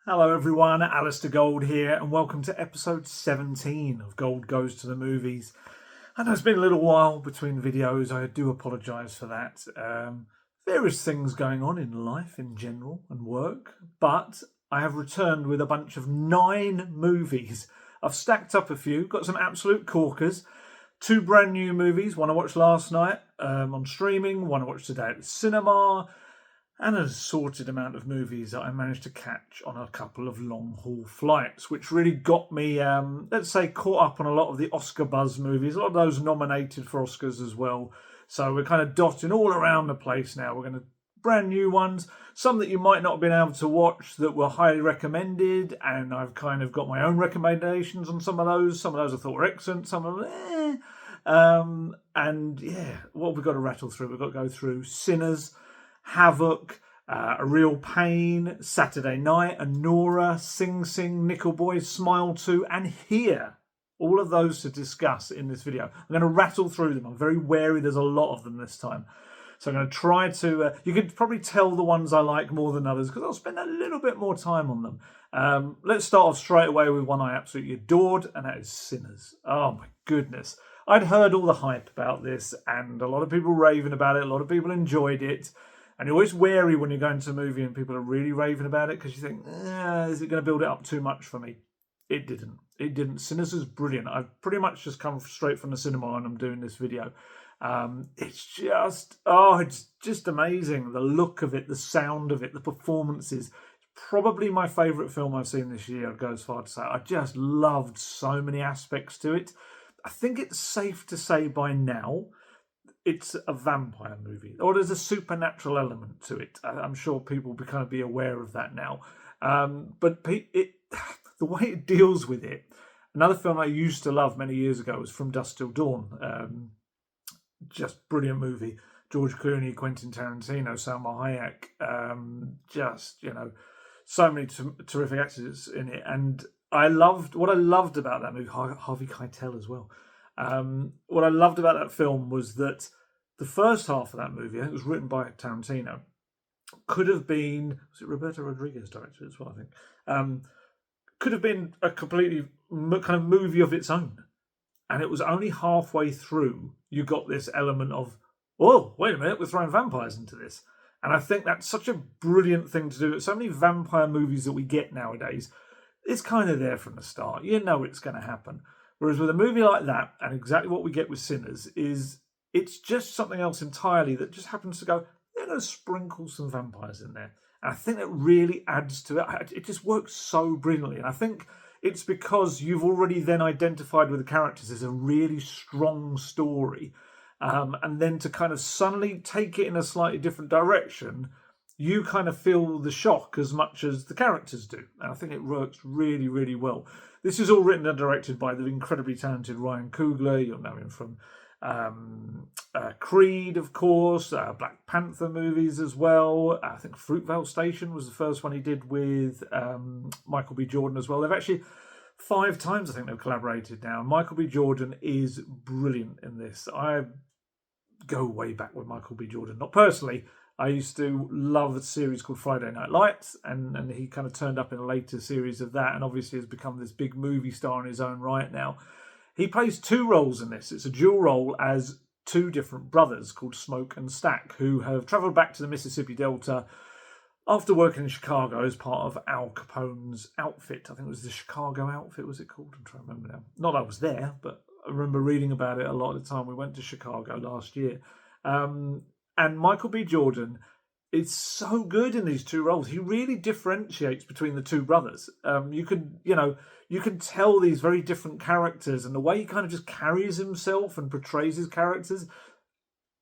Hello everyone, Alistair Gold here, and welcome to episode 17 of Gold Goes to the Movies. I know it's been a little while between videos, I do apologise for that. Various things going on in life in general and work, but I have returned with a bunch of 9 movies. I've stacked up a few, got some absolute corkers. 2 brand new movies, one I watched last night on streaming, one I watched today at the cinema, and an assorted amount of movies that I managed to catch on a couple of long haul flights, which really got me, let's say, caught up on a lot of the Oscar buzz movies, a lot of those nominated for Oscars as well. So we're kind of dotting all around the place now. We're going to brand new ones, some that you might not have been able to watch that were highly recommended, and I've kind of got my own recommendations on some of those. Some of those I thought were excellent, some of them, and yeah, what have we got to rattle through? We've got to go through Sinners, Havoc, A Real Pain, Saturday Night, Anora, Sing Sing, Nickel Boy, Smile 2, and Here. All of those to discuss in this video. I'm going to rattle through them. I'm very wary. There's a lot of them this time. So I'm going to try to... you can probably tell the ones I like more than others because I'll spend a little bit more time on them. Let's start off straight away with one I absolutely adored, and that is Sinners. Oh my goodness. I'd heard all the hype about this, and a lot of people raving about it. A lot of people enjoyed it. And you're always wary when you're going to a movie and people are really raving about it because you think, is it going to build it up too much for me? It didn't. It didn't. Sinners is brilliant. I've pretty much just come straight from the cinema and I'm doing this video. It's just amazing. The look of it, the sound of it, the performances. It's probably my favourite film I've seen this year, I'd go as far to say. I just loved so many aspects to it. I think it's safe to say by now it's a vampire movie, or there's a supernatural element to it. I'm sure people will kind of be aware of that now. But the way it deals with it, another film I used to love many years ago was From Dusk Till Dawn. Just brilliant movie. George Clooney, Quentin Tarantino, Salma Hayek. So many terrific actors in it. And what I loved about that movie, Harvey Keitel as well. What I loved about that film was that the first half of that movie, I think it was written by Tarantino, could have been, was it Roberto Rodriguez directed as well, I think, could have been a completely kind of movie of its own. And it was only halfway through you got this element of, oh, wait a minute, we're throwing vampires into this. And I think that's such a brilliant thing to do. So many vampire movies that we get nowadays, it's kind of there from the start. You know it's going to happen. Whereas with a movie like that, and exactly what we get with Sinners, is it's just something else entirely that just happens to go, they're going to sprinkle some vampires in there. And I think that really adds to it. It just works so brilliantly. And I think it's because you've already then identified with the characters as a really strong story. And then to kind of suddenly take it in a slightly different direction, you kind of feel the shock as much as the characters do. And I think it works really, really well. This is all written and directed by the incredibly talented Ryan Coogler. You'll know him from Creed, of course, Black Panther movies as well. I think Fruitvale Station was the first one he did with Michael B. Jordan as well. They've actually 5 times, I think, they've collaborated now. Michael B. Jordan is brilliant in this. I go way back with Michael B. Jordan. Not personally. I used to love a series called Friday Night Lights, and he kind of turned up in a later series of that and obviously has become this big movie star in his own right now. He plays 2 roles in this. It's a dual role as 2 different brothers called Smoke and Stack, who have travelled back to the Mississippi Delta after working in Chicago as part of Al Capone's outfit. I think it was the Chicago outfit, was it called? I'm trying to remember now. Not that I was there, but I remember reading about it a lot of the time. We went to Chicago last year. And Michael B. Jordan is so good in these 2 roles. He really differentiates between the 2 brothers. You can tell these very different characters, and the way he kind of just carries himself and portrays his characters.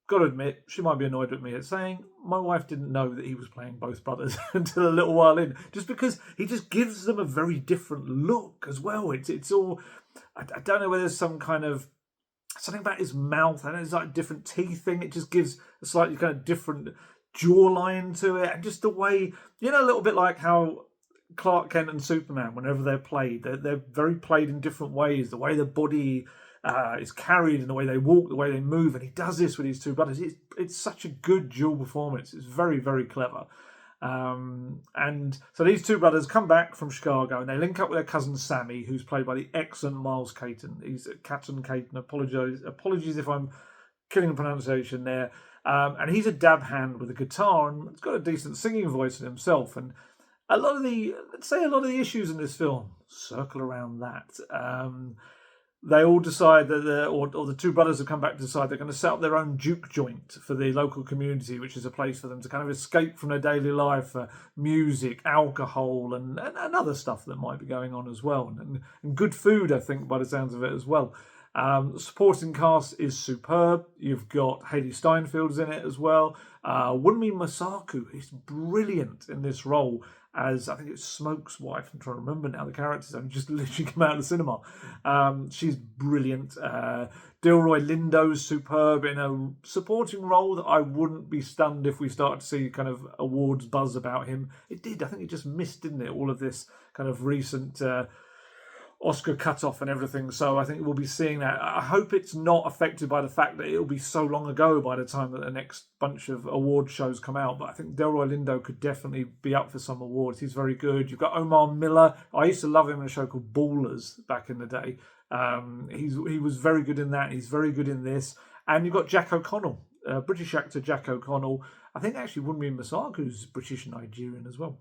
Got to admit, she might be annoyed with me at saying my wife didn't know that he was playing both brothers until a little while in, just because he just gives them a very different look as well. It's all, I don't know whether there's some kind of something about his mouth. I know it's like a different teeth thing. It just gives a slightly kind of different jawline to it, and just the way, a little bit like how Clark Kent and Superman, whenever they're played, they're very played in different ways. The way the body is carried, and the way they walk, the way they move, and he does this with his 2 brothers. It's such a good dual performance. It's very, very clever. And so these two brothers come back from Chicago and they link up with their cousin Sammy, who's played by the excellent Miles Caton. He's Caton Caton. Apologies if I'm killing the pronunciation there. And he's a dab hand with a guitar and he's got a decent singing voice in himself. And a lot of the issues in this film circle around that. They all decide that, or the two brothers have come back to decide they're going to set up their own juke joint for the local community, which is a place for them to kind of escape from their daily life for music, alcohol, and other stuff that might be going on as well. And good food, I think, by the sounds of it as well. The supporting cast is superb. You've got Haley Steinfeld's in it as well. Wunmi Masaku is brilliant in this role as, I think it's Smoke's wife. I'm trying to remember now the characters. I've just literally come out of the cinema. She's brilliant. Delroy Lindo's superb in a supporting role that I wouldn't be stunned if we start to see kind of awards buzz about him. It did. I think it just missed, didn't it? All of this kind of recent Oscar cutoff and everything. So I think we'll be seeing that. I hope it's not affected by the fact that it'll be so long ago by the time that the next bunch of award shows come out. But I think Delroy Lindo could definitely be up for some awards. He's very good. You've got Omar Miller. I used to love him in a show called Ballers back in the day. He was very good in that. He's very good in this. And you've got Jack O'Connell, British actor Jack O'Connell. I think actually Wunmi Masaku's British and Nigerian as well.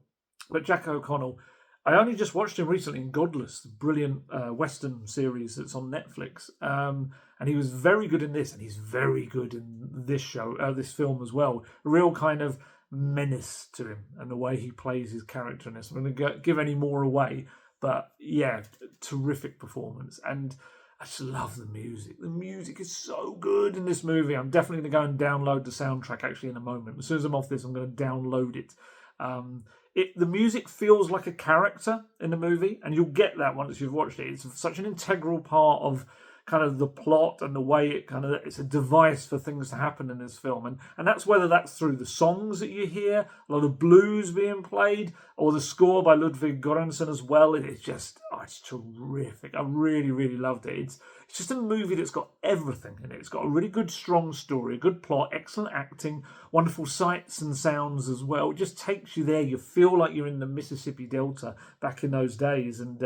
But Jack O'Connell, I only just watched him recently in Godless, the brilliant Western series that's on Netflix. And he was very good in this, and he's very good in this show, this film as well. A real kind of menace to him and the way he plays his character in this. I'm going to give any more away, but yeah, terrific performance. And I just love the music. The music is so good in this movie. I'm definitely going to go and download the soundtrack actually in a moment. As soon as I'm off this, I'm going to download it. The music feels like a character in the movie, and you'll get that once you've watched it. It's such an integral part of kind of the plot and the way it's a device for things to happen in this film. And that's whether that's through the songs that you hear, a lot of blues being played, or the score by Ludwig Göransson as well. It's just, it's terrific. I really, really loved it. It's just a movie that's got everything in it. It's got a really good, strong story, a good plot, excellent acting, wonderful sights and sounds as well. It just takes you there. You feel like you're in the Mississippi Delta back in those days. And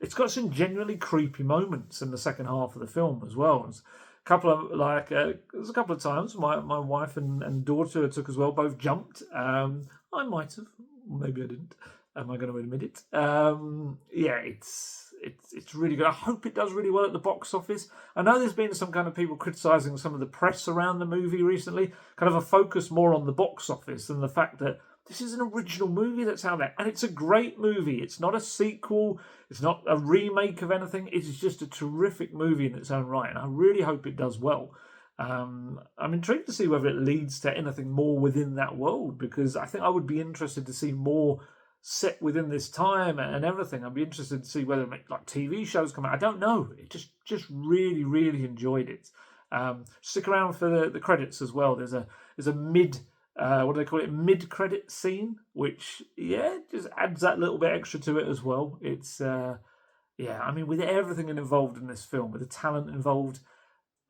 it's got some genuinely creepy moments in the second half of the film as well. There's a couple of times my wife and daughter took as well, both jumped. I might have, maybe I didn't. Am I going to admit it? Yeah, it's really good. I hope it does really well at the box office. I know there's been some kind of people criticising some of the press around the movie recently, kind of a focus more on the box office than the fact that this is an original movie that's out there. And it's a great movie. It's not a sequel. It's not a remake of anything. It's just a terrific movie in its own right. And I really hope it does well. I'm intrigued to see whether it leads to anything more within that world, because I think I would be interested to see more set within this time and everything. I'd be interested to see whether like TV shows come out. I don't know. It just really, really enjoyed it. Stick around for the credits as well. There's a mid what do they call it? Mid-credit scene, which just adds that little bit extra to it as well. It's I mean, with everything involved in this film, with the talent involved,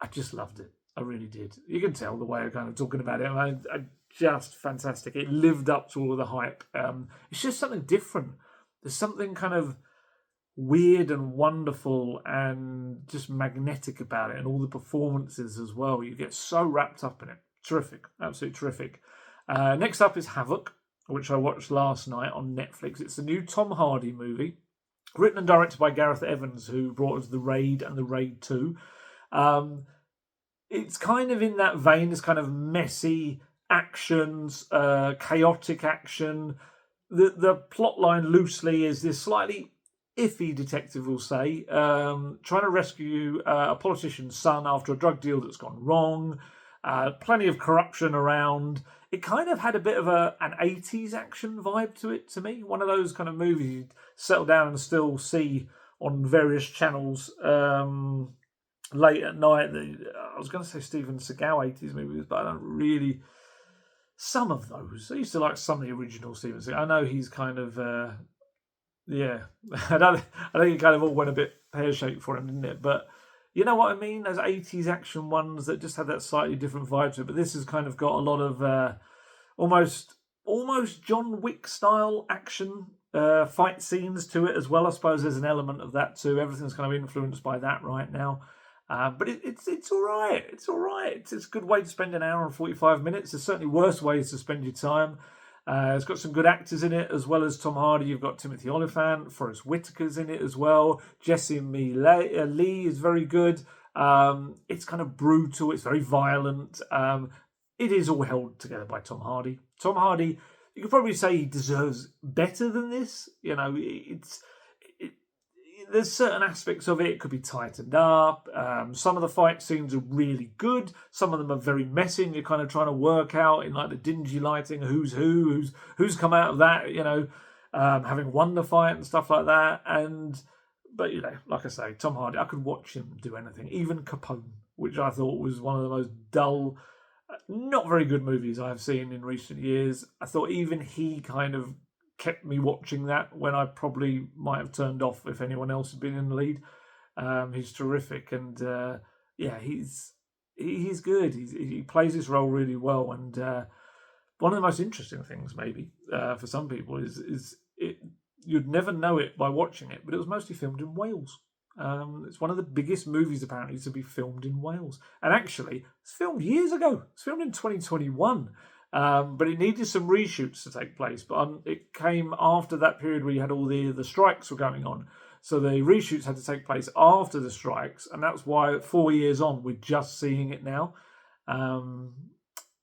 I just loved it. I really did. You can tell the way I'm kind of talking about it. I just fantastic. It lived up to all of the hype. It's just something different. There's something kind of weird and wonderful and just magnetic about it, and all the performances as well. You get so wrapped up in it. Terrific. Absolutely terrific. Next up is Havoc, which I watched last night on Netflix. It's a new Tom Hardy movie, written and directed by Gareth Evans, who brought us The Raid and The Raid 2. It's kind of in that vein, this kind of messy actions, chaotic action. The plot line loosely is this slightly iffy detective, will say, trying to rescue a politician's son after a drug deal that's gone wrong. Plenty of corruption around. It kind of had a bit of an 80s action vibe to it, to me. One of those kind of movies you'd settle down and still see on various channels late at night. I was going to say Steven Seagal 80s movies, but I don't really... Some of those. I used to like some of the original Steven Seagal. I know he's kind of... I think it kind of all went a bit pear-shaped for him, didn't it? But... You know what I mean? Those 80s action ones that just had that slightly different vibe to it. But this has kind of got a lot of almost almost John Wick style action fight scenes to it as well. I suppose there's an element of that too. Everything's kind of influenced by that right now. But it's all right. It's all right. It's a good way to spend an hour and 45 minutes. There's certainly worse ways to spend your time. It's got some good actors in it, as well as Tom Hardy. You've got Timothy Olyphant, Forrest Whitaker's in it as well. Jessie Lee is very good. It's kind of brutal. It's very violent. It is all held together by Tom Hardy. Tom Hardy, you could probably say he deserves better than this. You know, there's certain aspects of it could be tightened up. Some of the fight scenes are really good. Some of them are very messy, and you're kind of trying to work out in like the dingy lighting who's come out of that. You know, having won the fight and stuff like that. But you know, like I say, Tom Hardy, I could watch him do anything. Even Capone, which I thought was one of the most dull, not very good movies I've seen in recent years. I thought even he kind of kept me watching that when I probably might have turned off if anyone else had been in the lead. He's terrific, and yeah, he's good. He plays this role really well, and one of the most interesting things, maybe for some people, is it. You'd never know it by watching it, but it was mostly filmed in Wales. It's one of the biggest movies apparently to be filmed in Wales, and actually, it's filmed years ago. It's filmed in 2021. But it needed some reshoots to take place. But it came after that period where you had all the strikes were going on. So the reshoots had to take place after the strikes. And that's why 4 years on, we're just seeing it now.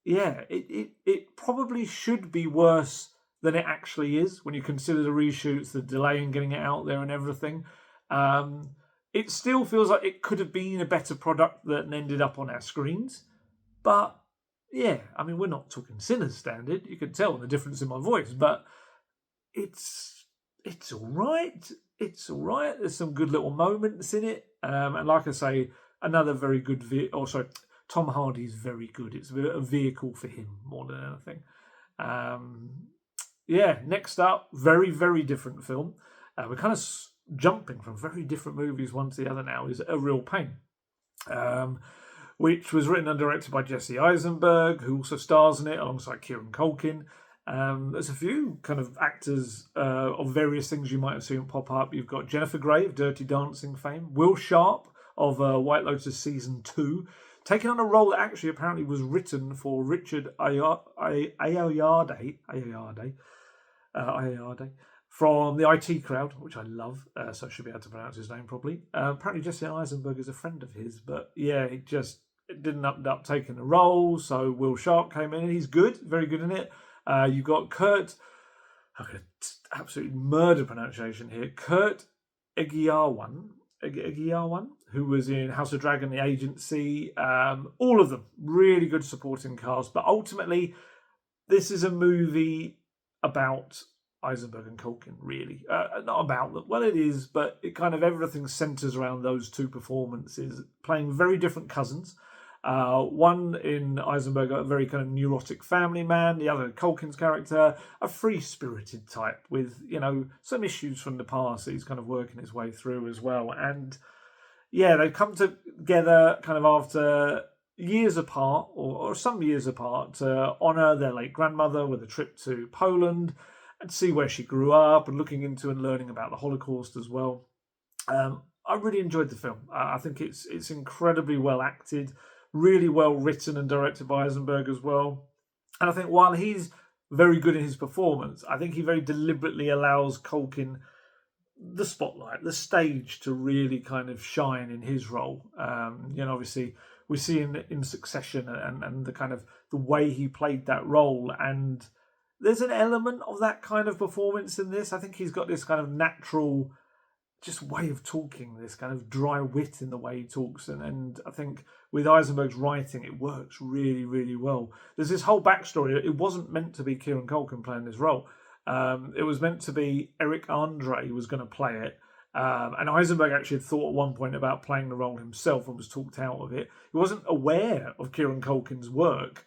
Yeah, it probably should be worse than it actually is when you consider the reshoots, the delay in getting it out there and everything. It still feels like it could have been a better product that ended up on our screens. But yeah, I mean, we're not talking Sinners standard. You can tell the difference in my voice, but it's all right. It's all right. There's some good little moments in it, and like I say, another very good. Tom Hardy's very good. It's a vehicle for him more than anything. Yeah. Next up, very very different film. We're kind of jumping from very different movies one to the other now. Is A Real Pain. Which was written and directed by Jesse Eisenberg, who also stars in it alongside Kieran Culkin. There's a few kind of actors of various things you might have seen pop up. You've got Jennifer Grey of Dirty Dancing fame, Will Sharp of White Lotus Season 2, taking on a role that actually apparently was written for Richard Ayoade from the IT Crowd, which I love, so I should be able to pronounce his name properly. Apparently Jesse Eisenberg is a friend of his, but yeah, it didn't end up taking the role, so Will Sharp came in, and he's good, very good in it. You've got Kurt, I'm going to absolutely murder pronunciation here, Kurt Egiawan, who was in House of Dragon, The Agency, all of them, really good supporting cast, but ultimately, this is a movie about Eisenberg and Culkin, really. Not about them. Well, it is, but it kind of everything centres around those two performances, playing very different cousins. One in Eisenberg, a very kind of neurotic family man. The other, Culkin's character, a free-spirited type with, you know, some issues from the past that he's kind of working his way through as well. And yeah, they've come together kind of after years apart, or some years apart, to honour their late grandmother with a trip to Poland and see where she grew up, and looking into and learning about the Holocaust as well. I really enjoyed the film. I think it's incredibly well acted, really well written and directed by Eisenberg as well. And I think while he's very good in his performance, I think he very deliberately allows Culkin the spotlight, the stage to really kind of shine in his role. You know, obviously we see in Succession and the kind of the way he played that role, and there's an element of that kind of performance in this. I think he's got this kind of natural just way of talking, this kind of dry wit in the way he talks. And I think with Eisenberg's writing, it works really, really well. There's this whole backstory. It wasn't meant to be Kieran Culkin playing this role. It was meant to be Eric Andre who was going to play it. And Eisenberg actually had thought at one point about playing the role himself and was talked out of it. He wasn't aware of Kieran Culkin's work,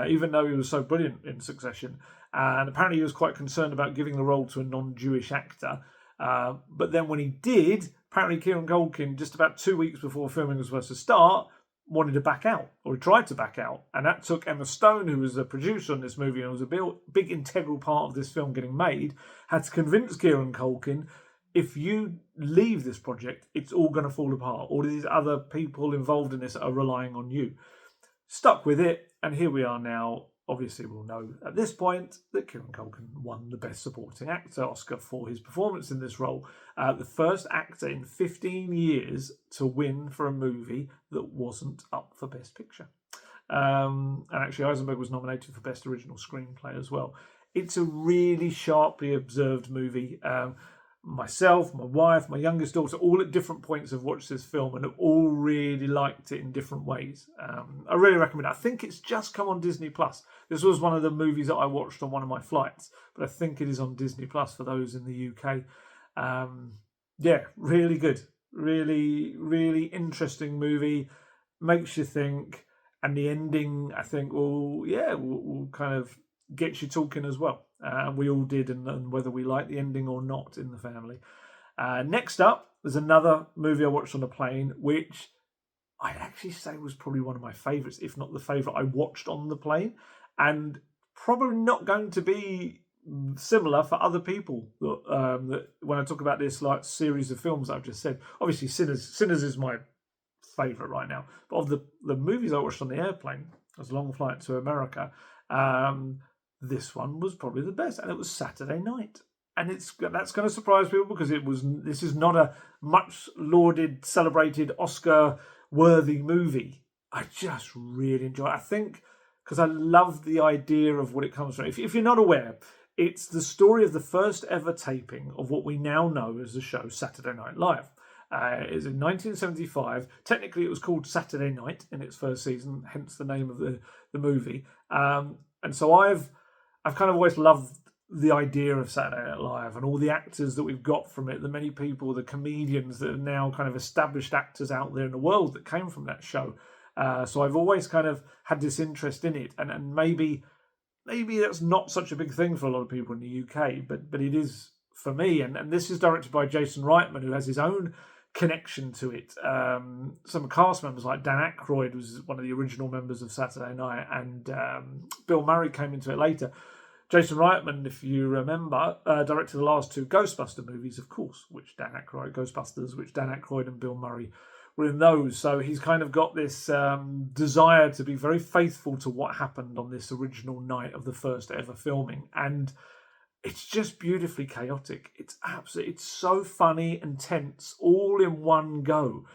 even though he was so brilliant in Succession. And apparently he was quite concerned about giving the role to a non-Jewish actor. But then when he did, apparently Kieran Culkin, just about 2 weeks before filming was supposed to start, wanted to back out, or he tried to back out. And that took Emma Stone, who was the producer on this movie and was a big integral part of this film getting made, had to convince Kieran Culkin, if you leave this project, it's all going to fall apart. All these other people involved in this are relying on you. Stuck with it, and here we are now. Obviously, we'll know at this point that Kieran Culkin won the Best Supporting Actor Oscar for his performance in this role. The first actor in 15 years to win for a movie that wasn't up for Best Picture. And actually, Eisenberg was nominated for Best Original Screenplay as well. It's a really sharply observed movie. Myself, my wife, my youngest daughter, all at different points have watched this film and have all really liked it in different ways. I really recommend it. I think it's just come on Disney Plus. This was one of the movies that I watched on one of my flights, but I think it is on Disney Plus for those in the UK. Yeah, really good. Really, really interesting movie. Makes you think. And the ending, I think, will kind of get you talking as well. We all did, and whether we like the ending or not in the family. Next up, there's another movie I watched on a plane, which I'd actually say was probably one of my favourites, if not the favourite I watched on the plane, and probably not going to be similar for other people. That when I talk about this like series of films I've just said, obviously Sinners is my favourite right now, but of the movies I watched on the airplane, it was a long flight to America. This one was probably the best, and it was Saturday Night. And that's going to surprise people because this is not a much lauded, celebrated, Oscar-worthy movie. I just really enjoy it. I think because I love the idea of what it comes from. If you're not aware, it's the story of the first ever taping of what we now know as the show Saturday Night Live. It was in 1975. Technically, it was called Saturday Night in its first season, hence the name of the movie. And so I've kind of always loved the idea of Saturday Night Live and all the actors that we've got from it, the many people, the comedians that are now kind of established actors out there in the world that came from that show. So I've always kind of had this interest in it, and maybe that's not such a big thing for a lot of people in the UK, but it is for me. And this is directed by Jason Reitman, who has his own connection to it. Some cast members like Dan Aykroyd was one of the original members of Saturday Night, and Bill Murray came into it later. Jason Reitman, if you remember, directed the last two Ghostbuster movies, of course, which Dan Aykroyd and Bill Murray were in those. So he's kind of got this desire to be very faithful to what happened on this original night of the first ever filming. And it's just beautifully chaotic. It's so funny and tense all in one go.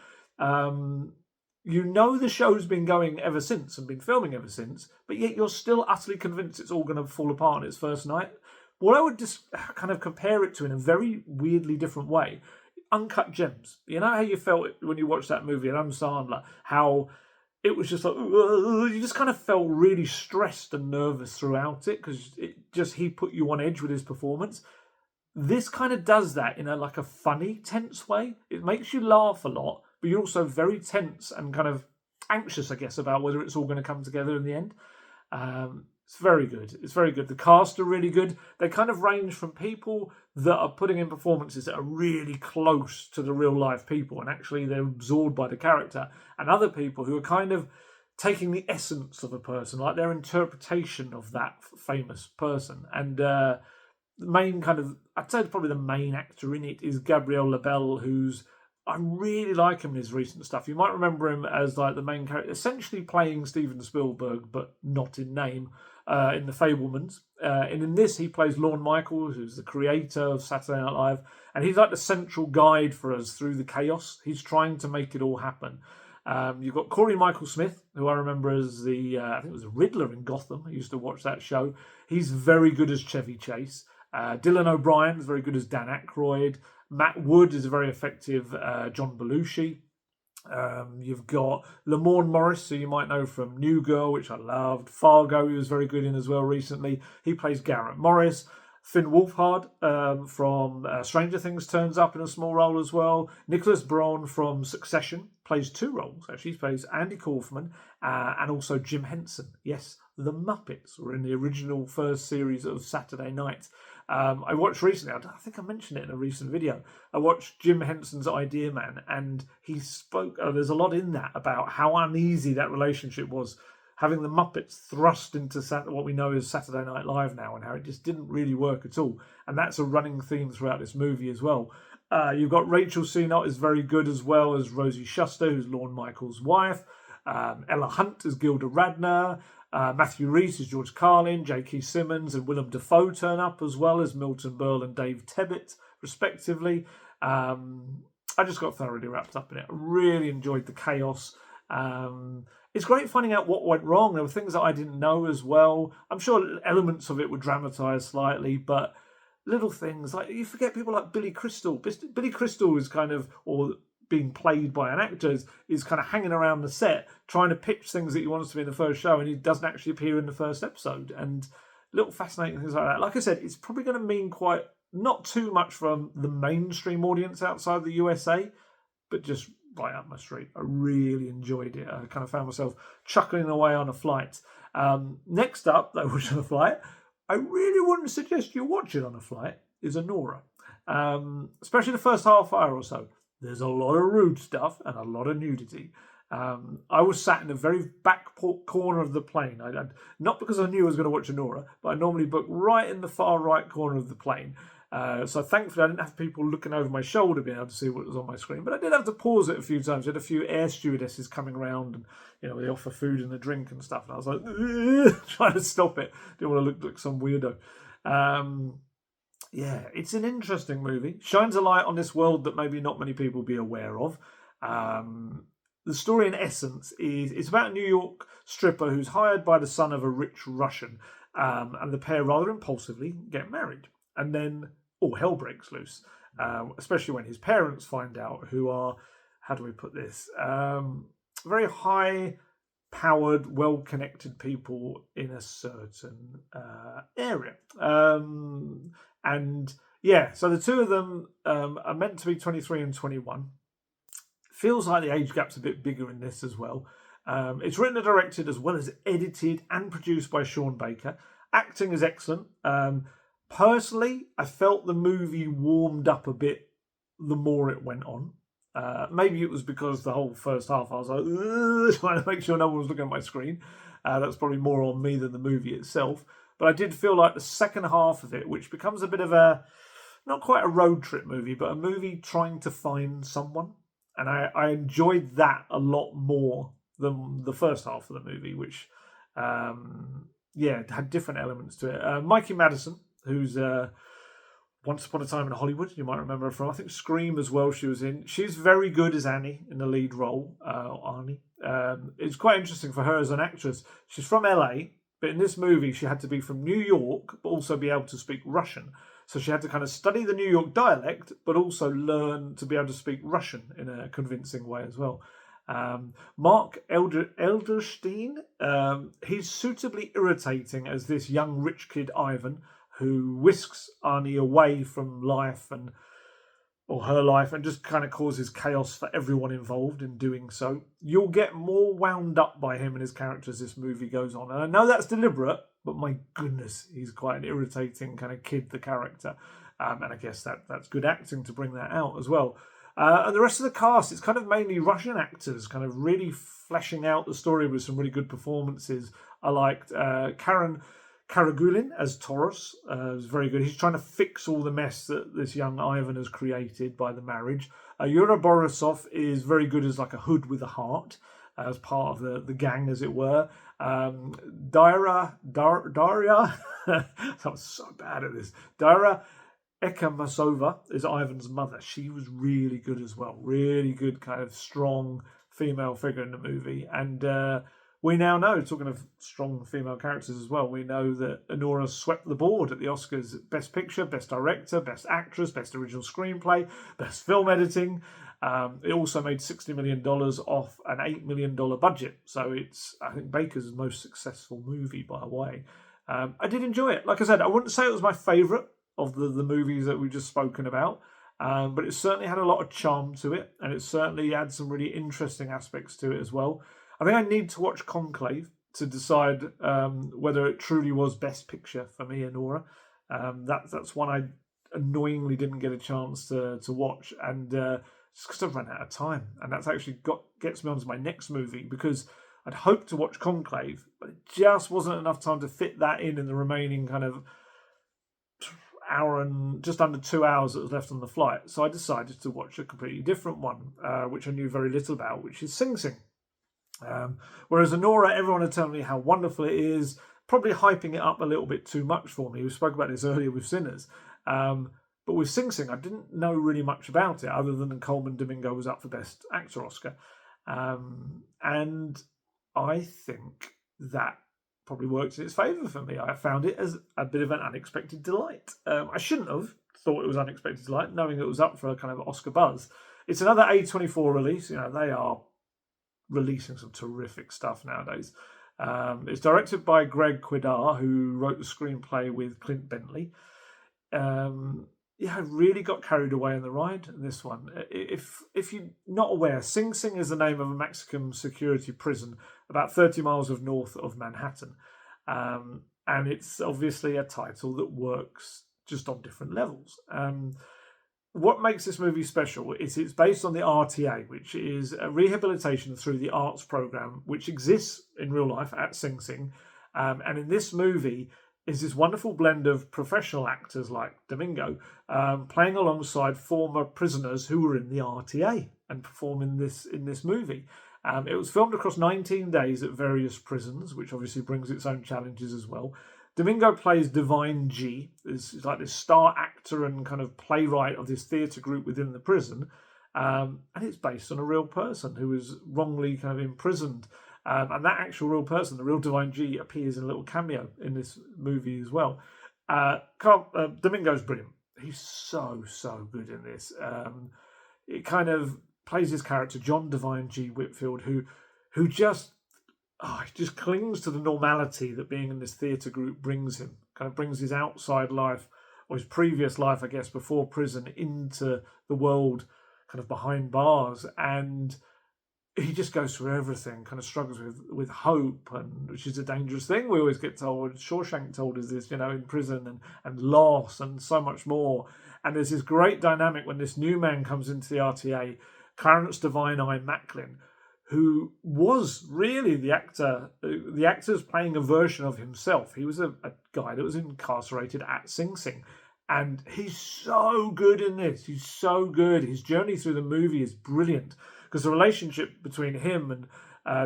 You know the show's been going ever since and been filming ever since, but yet you're still utterly convinced it's all going to fall apart on its first night. What I would just kind of compare it to in a very weirdly different way, Uncut Gems. You know how you felt when you watched that movie, Adam Sandler, how it was just like, you just kind of felt really stressed and nervous throughout it because he put you on edge with his performance. This kind of does that in a funny, tense way. It makes you laugh a lot, but you're also very tense and kind of anxious, I guess, about whether it's all going to come together in the end. It's very good. It's very good. The cast are really good. They kind of range from people that are putting in performances that are really close to the real life people, and actually they're absorbed by the character, and other people who are kind of taking the essence of a person, like their interpretation of that famous person. And the main I'd say probably the main actor in it is Gabriel Labelle, I really like him in his recent stuff. You might remember him as the main character, essentially playing Steven Spielberg, but not in name, in The Fabelmans. And in this, he plays Lorne Michaels, who's the creator of Saturday Night Live. And he's like the central guide for us through the chaos. He's trying to make it all happen. You've got Corey Michael Smith, who I remember as I think it was Riddler in Gotham. I used to watch that show. He's very good as Chevy Chase. Dylan O'Brien is very good as Dan Aykroyd. Matt Wood is a very effective John Belushi. You've got Lamorne Morris, who you might know from New Girl, which I loved. Fargo, he was very good in as well recently. He plays Garrett Morris. Finn Wolfhard from Stranger Things turns up in a small role as well. Nicholas Braun from Succession plays two roles, actually. He plays Andy Kaufman and also Jim Henson. Yes, the Muppets were in the original first series of Saturday Night. I watched recently, I think I mentioned it in a recent video, I watched Jim Henson's Idea Man, and he spoke, there's a lot in that about how uneasy that relationship was, having the Muppets thrust into what we know as Saturday Night Live now, and how it just didn't really work at all. And that's a running theme throughout this movie as well. You've got Rachel Sennott is very good, as well as Rosie Shuster, who's Lorne Michaels' wife. Ella Hunt as Gilda Radner. Matthew Rhys as George Carlin. J.K. Simmons and Willem Dafoe turn up, as well as Milton Berle and Dave Tebbutt, respectively. I just got thoroughly wrapped up in it. I really enjoyed the chaos. It's great finding out what went wrong. There were things that I didn't know as well. I'm sure elements of it were dramatised slightly, but little things like, you forget people like Billy Crystal. Billy Crystal is kind of, or being played by an actor, is kind of hanging around the set trying to pitch things that he wants to be in the first show, and he doesn't actually appear in the first episode. And little fascinating things like that. Like I said, it's probably going to mean quite not too much from the mainstream audience outside the USA, but just right up my street. I really enjoyed it. I kind of found myself chuckling away on a flight. Next up, though, which on a flight, I really wouldn't suggest you watch it on a flight, is Anora. Especially the first half hour or so. There's a lot of rude stuff and a lot of nudity. I was sat in the very back corner of the plane. Not because I knew I was going to watch Anora, but I normally book right in the far right corner of the plane. So thankfully I didn't have people looking over my shoulder being able to see what was on my screen. But I did have to pause it a few times. I had a few air stewardesses coming around, and they offer food and a drink and stuff. And I was like, trying to stop it. Didn't want to look like some weirdo. Yeah, it's an interesting movie. Shines a light on this world that maybe not many people be aware of. The story, in essence, is it's about a New York stripper who's hired by the son of a rich Russian, and the pair rather impulsively get married. And then all hell breaks loose, especially when his parents find out, who are, how do we put this, very high-powered, well-connected people in a certain area. And yeah, so the two of them are meant to be 23 and 21. Feels like the age gap's a bit bigger in this as well. It's written and directed as well as edited and produced by Sean Baker. Acting is excellent. Personally, I felt the movie warmed up a bit the more it went on. Maybe it was because the whole first half I was like, trying to make sure no one was looking at my screen. That's probably more on me than the movie itself. But I did feel like the second half of it, which becomes a bit of a, not quite a road trip movie, but a movie trying to find someone. And I enjoyed that a lot more than the first half of the movie, which, had different elements to it. Mikey Madison, who's Once Upon a Time in Hollywood, you might remember her from, I think, Scream as well she was in. She's very good as Annie in the lead role, Arnie. It's quite interesting for her as an actress. She's from LA, but in this movie she had to be from New York, but also be able to speak Russian. So she had to kind of study the New York dialect, but also learn to be able to speak Russian in a convincing way as well. Mark Elderstein, he's suitably irritating as this young rich kid Ivan, who whisks Arnie away from life or her life, and just kind of causes chaos for everyone involved in doing so. You'll get more wound up by him and his character as this movie goes on. And I know that's deliberate, but my goodness, he's quite an irritating kind of kid, the character. And I guess that's good acting to bring that out as well. And the rest of the cast, it's kind of mainly Russian actors, kind of really fleshing out the story with some really good performances. I liked Karen Karagulin as Taurus. Was very good. He's trying to fix all the mess that this young Ivan has created by the marriage. Yura Borisov is very good as like a hood with a heart, as part of the gang, as it were. Daria, I'm so bad at this. Daria Ekamasova is Ivan's mother. She was really good as well. Really good, kind of strong female figure in the movie. And we now know, talking of strong female characters as well, we know that Anora swept the board at the Oscars. Best Picture, Best Director, Best Actress, Best Original Screenplay, Best Film Editing. It also made $60 million off an $8 million budget. So it's, I think, Baker's most successful movie by a way. I did enjoy it. Like I said, I wouldn't say it was my favourite of the movies that we've just spoken about. But it certainly had a lot of charm to it. And it certainly had some really interesting aspects to it as well. I think I need to watch Conclave to decide whether it truly was Best Picture for me, Anora. That's one I annoyingly didn't get a chance to watch, and just because I've run out of time. And that's actually gets me on to my next movie, because I'd hoped to watch Conclave, but it just wasn't enough time to fit that in the remaining kind of hour and just under 2 hours that was left on the flight. So I decided to watch a completely different one, which I knew very little about, which is Sing Sing. Whereas Anora, everyone had told me how wonderful it is, probably hyping it up a little bit too much for me. We spoke about this earlier with Sinners. But with Sing Sing, I didn't know really much about it, other than Coleman Domingo was up for Best Actor Oscar. And I think that probably worked in its favour for me. I found it as a bit of an unexpected delight. I shouldn't have thought it was unexpected delight, knowing it was up for a kind of Oscar buzz. It's another A24 release. You know, they are releasing some terrific stuff nowadays. It's directed by Greg Quidar, who wrote the screenplay with Clint Bentley. I really got carried away on the ride in this one. If you're not aware, Sing Sing is the name of a Mexican security prison about 30 miles north of Manhattan. And it's obviously a title that works just on different levels. What makes this movie special is it's based on the RTA, which is a rehabilitation through the arts program, which exists in real life at Sing Sing. And in this movie is this wonderful blend of professional actors like Domingo playing alongside former prisoners who were in the RTA and perform in this movie. It was filmed across 19 days at various prisons, which obviously brings its own challenges as well. Domingo plays Divine G. He's like this star actor and kind of playwright of this theatre group within the prison. And it's based on a real person who was wrongly kind of imprisoned. And that actual real person, the real Divine G, appears in a little cameo in this movie as well. Domingo's brilliant. He's so good in this. It kind of plays his character, John Divine G. Whitfield, who just clings to the normality that being in this theatre group brings him. Kind of brings his outside life, or his previous life, I guess, before prison, into the world kind of behind bars. And he just goes through everything, kind of struggles with hope, and which is a dangerous thing. We always get told, Shawshank told us this, in prison, and loss and so much more. And there's this great dynamic when this new man comes into the RTA, Clarence Divine Eye Macklin, who was really the actor. The actor's playing a version of himself. He was a guy that was incarcerated at Sing Sing. And he's so good in this. He's so good. His journey through the movie is brilliant, because the relationship between him and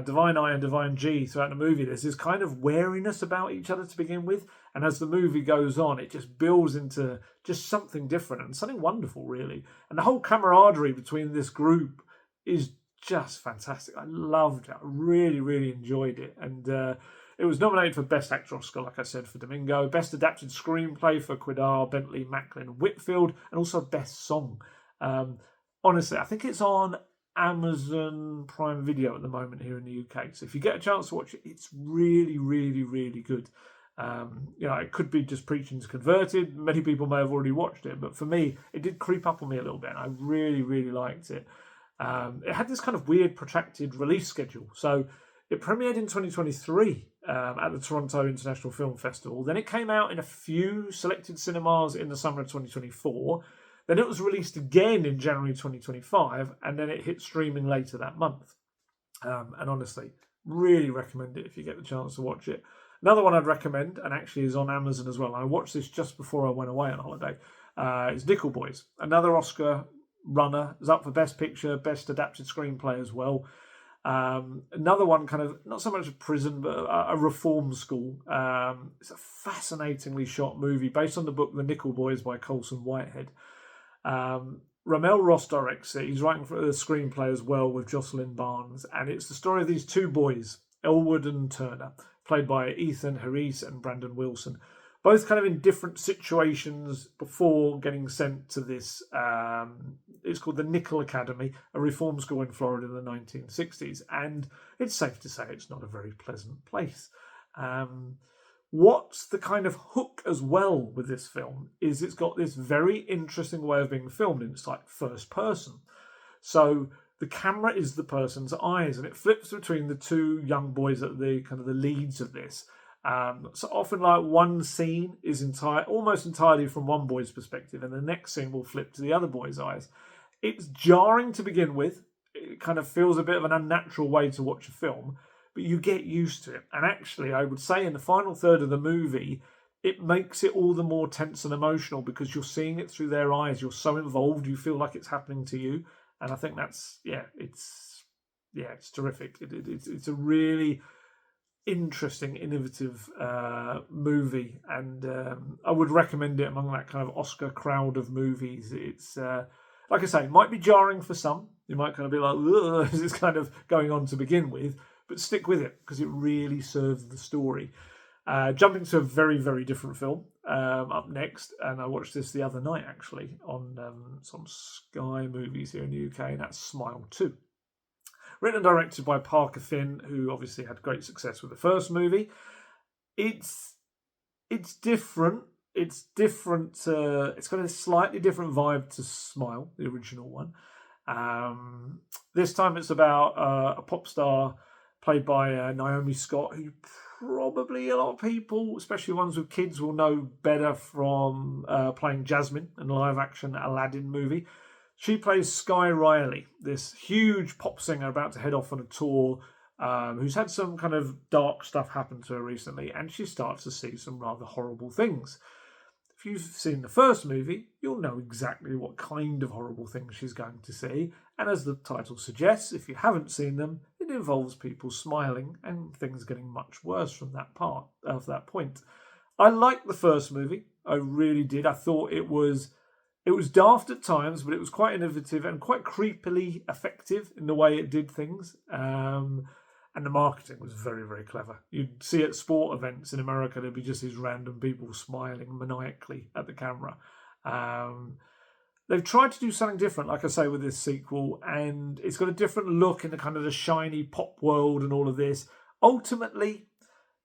Divine Eye and Divine G throughout the movie, there's this kind of wariness about each other to begin with. And as the movie goes on, it just builds into just something different and something wonderful, really. And the whole camaraderie between this group is just fantastic. I loved it. I really enjoyed it. And it was nominated for Best Actor Oscar, like I said, for Domingo. Best Adapted Screenplay for Quidar, Bentley, Macklin, Whitfield. And also Best Song. Honestly, I think it's on Amazon Prime Video at the moment here in the UK. So if you get a chance to watch it, it's really good. It could be just preaching to converted. Many people may have already watched it, but for me, it did creep up on me a little bit. And I really liked it. It had this kind of weird protracted release schedule. So it premiered in 2023 at the Toronto International Film Festival. Then it came out in a few selected cinemas in the summer of 2024. Then it was released again in January 2025, and then it hit streaming later that month. And honestly, really recommend it if you get the chance to watch it. Another one I'd recommend, and actually is on Amazon as well, I watched this just before I went away on holiday, is Nickel Boys. Another Oscar runner, is up for Best Picture, Best Adapted Screenplay as well. Another one, kind of not so much a prison, but a reform school. It's a fascinatingly shot movie based on the book The Nickel Boys by Colson Whitehead. Ramel Ross directs it. He's writing for the screenplay as well with Jocelyn Barnes, and it's the story of these two boys, Elwood and Turner, played by Ethan Harris and Brandon Wilson, both kind of in different situations before getting sent to this. It's called the Nickel Academy, a reform school in Florida in the 1960s, and it's safe to say it's not a very pleasant place. What's the kind of hook as well with this film is it's got this very interesting way of being filmed, and it's like first person. So the camera is the person's eyes, and it flips between the two young boys that are the kind of the leads of this. So often, like, one scene is almost entirely from one boy's perspective, and the next scene will flip to the other boy's eyes. It's jarring to begin with. It kind of feels a bit of an unnatural way to watch a film, but you get used to it. And actually, I would say in the final third of the movie, it makes it all the more tense and emotional because you're seeing it through their eyes. You're so involved, you feel like it's happening to you. And I think that's, it's terrific. It's a really interesting, innovative movie, and I would recommend it among that kind of Oscar crowd of movies. It's like I say, it might be jarring for some. You might kind of be like, "Ugh," as it's kind of going on to begin with, but stick with it because it really serves the story. Jumping to a very, very different film up next, and I watched this the other night actually on some Sky Movies here in the UK, and that's Smile 2. Written and directed by Parker Finn, who obviously had great success with the first movie. It's different. It's different. It's got a slightly different vibe to Smile, the original one. This time it's about a pop star played by Naomi Scott, who probably a lot of people, especially ones with kids, will know better from playing Jasmine in the live-action Aladdin movie. She plays Sky Riley, this huge pop singer about to head off on a tour, who's had some kind of dark stuff happen to her recently, and she starts to see some rather horrible things. If you've seen the first movie, you'll know exactly what kind of horrible things she's going to see, and as the title suggests, if you haven't seen them, it involves people smiling and things getting much worse from that point. I liked the first movie, I really did. I thought it was daft at times, but it was quite innovative and quite creepily effective in the way it did things. And the marketing was very, very clever. You'd see at sport events in America, there'd be just these random people smiling maniacally at the camera. They've tried to do something different, like I say, with this sequel, and it's got a different look in the kind of the shiny pop world and all of this. Ultimately,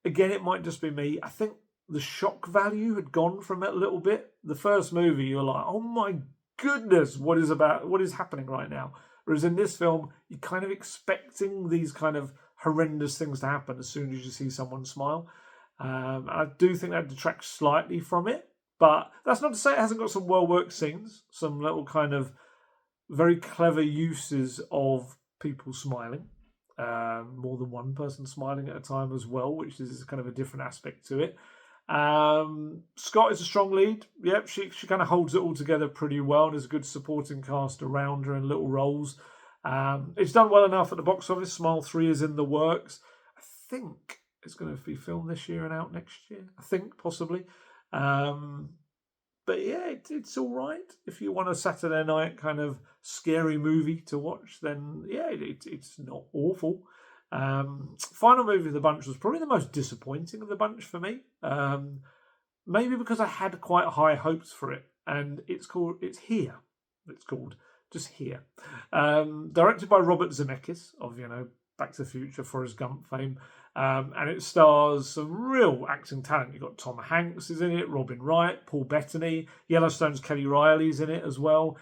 again, it might just be me. I think the shock value had gone from it a little bit. The first movie, you're like, oh my goodness, what is happening right now? Whereas in this film, you're kind of expecting these kind of horrendous things to happen as soon as you see someone smile. I do think that detracts slightly from it, but that's not to say it hasn't got some well-worked scenes, some little kind of very clever uses of people smiling. More than one person smiling at a time as well, which is kind of a different aspect to it. Scott is a strong lead. Yep, she kind of holds it all together pretty well. There's a good supporting cast around her in little roles. It's done well enough at the box office. Smile 3 is in the works. I think it's going to be filmed this year and out next year. I think, possibly. But yeah, it's all right. If you want a Saturday night kind of scary movie to watch, then yeah, it's not awful. Final movie of the bunch was probably the most disappointing of the bunch for me. Maybe because I had quite high hopes for it, and it's called Just Here. Directed by Robert Zemeckis of Back to the Future, Forrest Gump fame, and it stars some real acting talent. You've got Tom Hanks is in it, Robin Wright, Paul Bettany, Yellowstone's Kelly Riley's in it as well.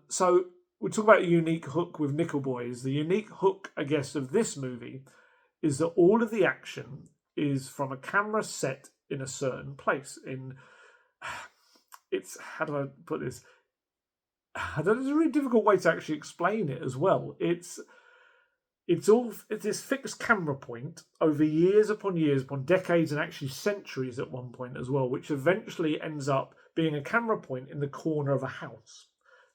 So we talk about a unique hook with Nickel Boys. The unique hook, I guess, of this movie is that all of the action is from a camera set in a certain place. How do I put this? There's a really difficult way to actually explain it as well. It's this fixed camera point over years upon decades, and actually centuries at one point as well, which eventually ends up being a camera point in the corner of a house.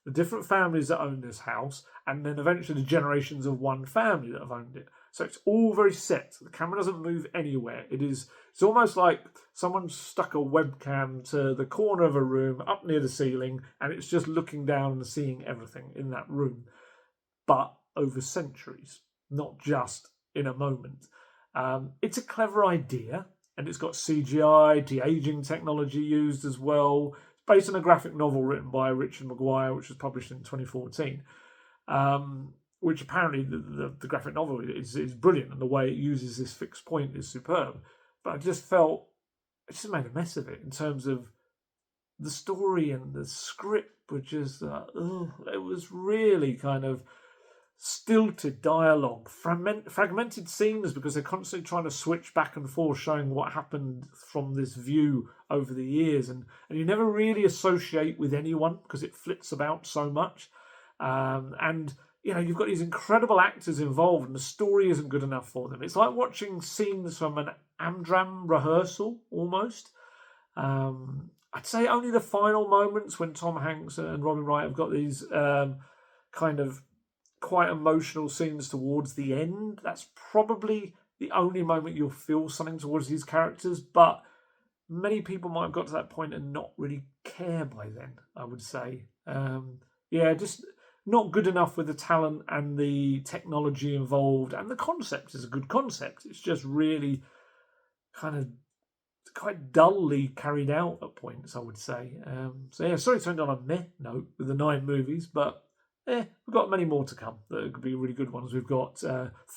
The different families that own this house, and then eventually the generations of one family that have owned it. So it's all very set. The camera doesn't move anywhere. It's almost like someone stuck a webcam to the corner of a room up near the ceiling, and it's just looking down and seeing everything in that room. But over centuries, not just in a moment. It's a clever idea, and it's got CGI, de-aging technology used as well. It's based on a graphic novel written by Richard Maguire, which was published in 2014. Which apparently the graphic novel is brilliant, and the way it uses this fixed point is superb. But I just felt it just made a mess of it in terms of the story, and the script were just it was really kind of stilted dialogue, fragmented scenes because they're constantly trying to switch back and forth, showing what happened from this view over the years, and you never really associate with anyone because it flits about so much, and you've got these incredible actors involved, and the story isn't good enough for them. It's like watching scenes from an Amdram rehearsal almost. I'd say only the final moments when Tom Hanks and Robin Wright have got these kind of quite emotional scenes towards the end. That's probably the only moment you'll feel something towards these characters, but many people might have got to that point and not really care by then, I would say. Just not good enough with the talent and the technology involved, and the concept is a good concept. It's just really kind of quite dully carried out at points, I would say. Sorry to end on a meh note with the 9 movies, but we've got many more to come that could be really good ones. We've got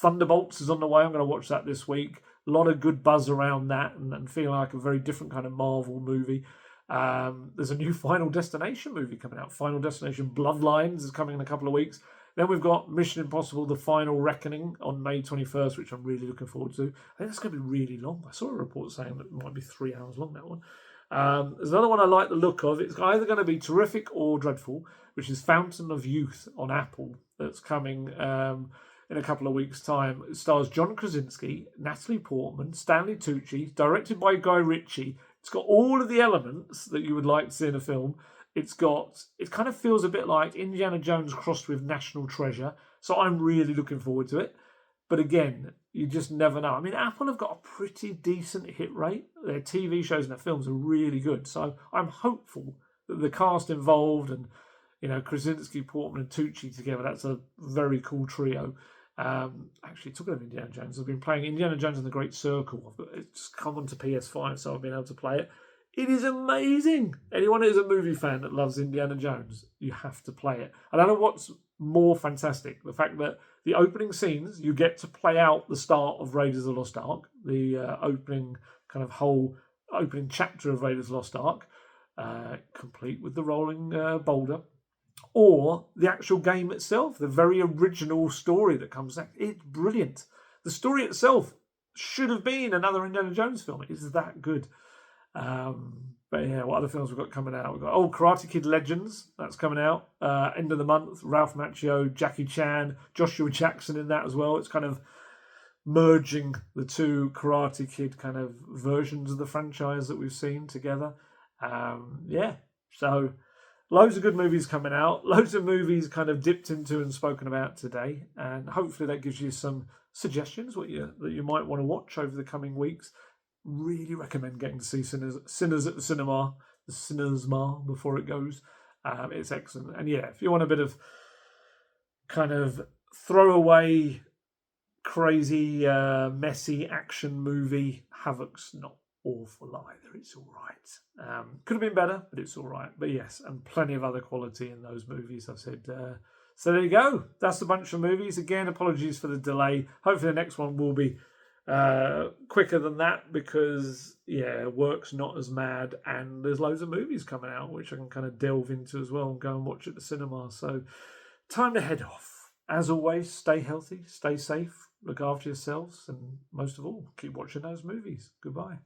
Thunderbolts is on the way. I'm going to watch that this week. A lot of good buzz around that, and feeling like a very different kind of Marvel movie. There's a new Final Destination movie coming out. Final Destination Bloodlines is coming in a couple of weeks. Then we've got Mission Impossible: The Final Reckoning on May 21st, which I'm really looking forward to. I think that's going to be really long. I saw a report saying that it might be 3 hours long, that one. There's another one I like the look of. It's either going to be terrific or dreadful, which is Fountain of Youth on Apple. That's coming in a couple of weeks' time. It stars John Krasinski, Natalie Portman, Stanley Tucci, directed by Guy Ritchie. It's got all of the elements that you would like to see in a film. It kind of feels a bit like Indiana Jones crossed with National Treasure. So I'm really looking forward to it. But again, you just never know. I mean, Apple have got a pretty decent hit rate. Their TV shows and their films are really good. So I'm hopeful that the cast involved and, Krasinski, Portman and Tucci together, that's a very cool trio. Actually, talking of Indiana Jones, I've been playing Indiana Jones and the Great Circle. It's come onto PS5, so I've been able to play it. It is amazing. Anyone who is a movie fan that loves Indiana Jones, you have to play it. I don't know what's more fantastic. The fact that the opening scenes, you get to play out the start of Raiders of the Lost Ark, the opening chapter of Raiders of the Lost Ark, complete with the rolling boulder, or the actual game itself, the very original story that comes next. It's brilliant. The story itself should have been another Indiana Jones film. It is that good. But yeah, what other films we've got coming out? We've got Karate Kid Legends, that's coming out end of the month. Ralph Macchio, Jackie Chan, Joshua Jackson in that as well. It's kind of merging the two Karate Kid kind of versions of the franchise that we've seen together. So loads of good movies coming out, loads of movies kind of dipped into and spoken about today, and hopefully that gives you some suggestions that you might want to watch over the coming weeks. Really recommend getting to see Sinners at the Cinema before it goes. It's excellent. And yeah, if you want a bit of kind of throwaway, crazy, messy action movie, Havoc's not awful either. It's all right. Could have been better, but it's all right. But yes, and plenty of other quality in those movies, I said. So there you go. That's a bunch of movies. Again, apologies for the delay. Hopefully the next one will be quicker than that because work's not as mad and there's loads of movies coming out which I can kind of delve into as well and go and watch at the cinema. So time to head off. As always, stay healthy, stay safe, look after yourselves, and most of all, keep watching those movies. Goodbye.